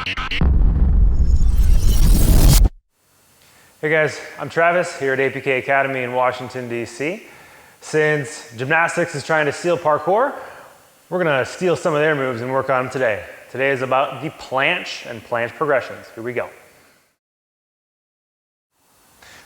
Hey guys, I'm Travis here at APK Academy in Washington, D.C. Since gymnastics is trying to steal parkour, we're gonna steal some of their moves and work on them today. Today is about the planche and planche progressions. Here we go.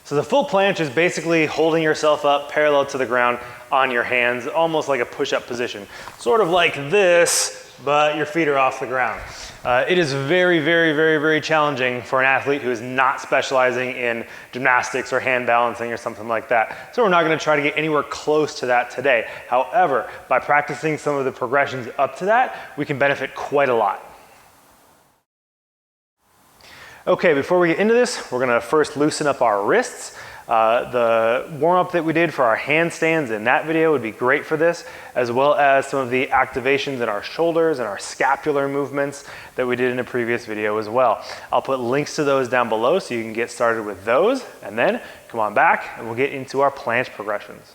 So the full planche is basically holding yourself up parallel to the ground on your hands, almost like a push-up position. Sort of like this, but your feet are off the ground. It is very challenging for an athlete who is not specializing in gymnastics or hand balancing or something like that. So we're not gonna try to get anywhere close to that today. However, by practicing some of the progressions up to that, we can benefit quite a lot. Okay, before we get into this, we're gonna first loosen up our wrists. The warm-up that we did for our handstands in that video would be great for this, as well as some of the activations in our shoulders and our scapular movements that we did in a previous video as well. I'll put links to those down below so you can get started with those, and then come on back and we'll get into our planche progressions.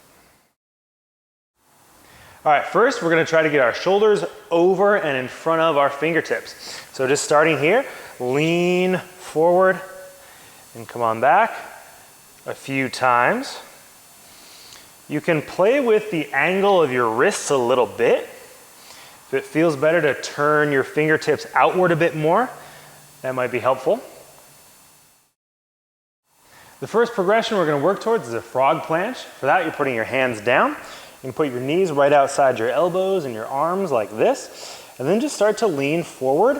All right, first we're gonna try to get our shoulders over and in front of our fingertips. So just starting here, lean forward and come on back a few times. You can play with the angle of your wrists a little bit. If it feels better to turn your fingertips outward a bit more, that might be helpful. The first progression we're gonna work towards is a frog planche. For that, you're putting your hands down. You can put your knees right outside your elbows and your arms like this, and then just start to lean forward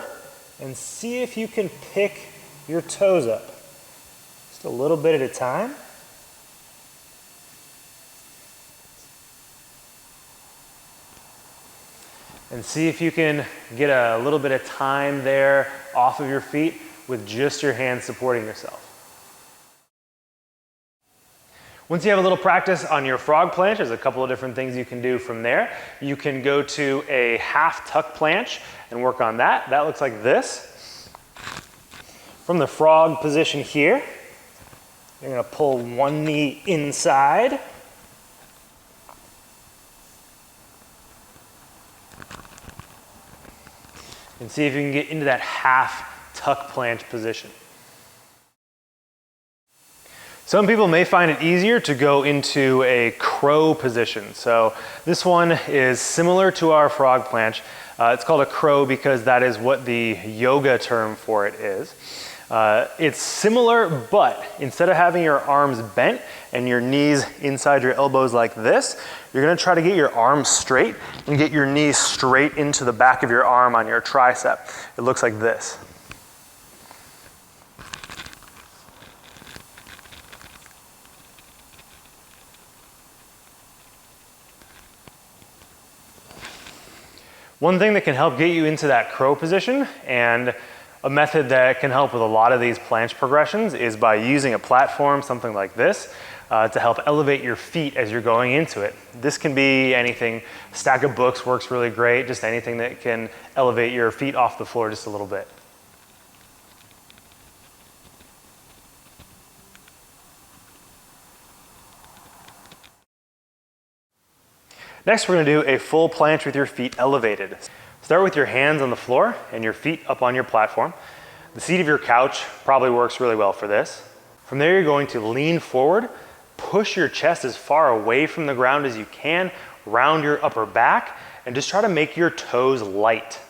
and see if you can pick your toes up. Just a little bit at a time. And see if you can get a little bit of time there off of your feet with just your hands supporting yourself. Once you have a little practice on your frog planche, there's a couple of different things you can do from there. You can go to a half tuck planche and work on that. That looks like this. From the frog position here, you're gonna pull one knee inside. And see if you can get into that half tuck planche position. Some people may find it easier to go into a crow position. So this one is similar to our frog planche. It's called a crow because that is what the yoga term for it is. It's similar, but instead of having your arms bent and your knees inside your elbows like this, you're gonna try to get your arms straight and get your knees straight into the back of your arm on your tricep. It looks like this. One thing that can help get you into that crow position, and a method that can help with a lot of these planche progressions, is by using a platform, something like this, to help elevate your feet as you're going into it. This can be anything. A stack of books works really great, just anything that can elevate your feet off the floor just a little bit. Next, we're gonna do a full planche with your feet elevated. Start with your hands on the floor and your feet up on your platform. The seat of your couch probably works really well for this. From there, you're going to lean forward, push your chest as far away from the ground as you can, round your upper back, and just try to make your toes light.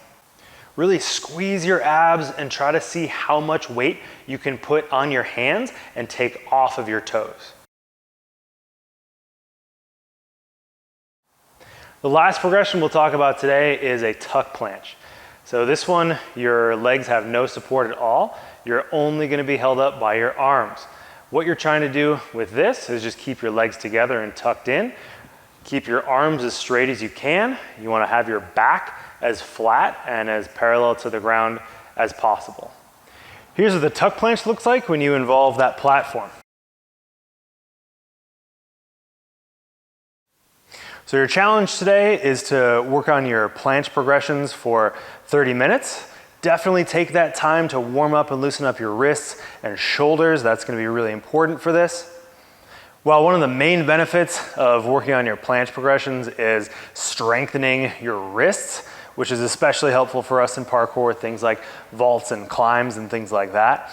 Really squeeze your abs and try to see how much weight you can put on your hands and take off of your toes. The last progression we'll talk about today is a tuck planche. So this one, your legs have no support at all. You're only gonna be held up by your arms. What you're trying to do with this is just keep your legs together and tucked in. Keep your arms as straight as you can. You wanna have your back as flat and as parallel to the ground as possible. Here's what the tuck planche looks like when you involve that platform. So your challenge today is to work on your planche progressions for 30 minutes. Definitely take that time to warm up and loosen up your wrists and shoulders. That's going to be really important for this. While one of the main benefits of working on your planche progressions is strengthening your wrists, which is especially helpful for us in parkour with things like vaults and climbs and things like that.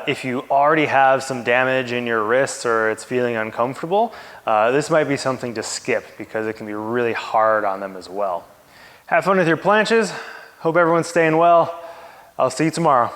If you already have some damage in your wrists or it's feeling uncomfortable, this might be something to skip because it can be really hard on them as well. Have fun with your planches. Hope everyone's staying well. I'll see you tomorrow.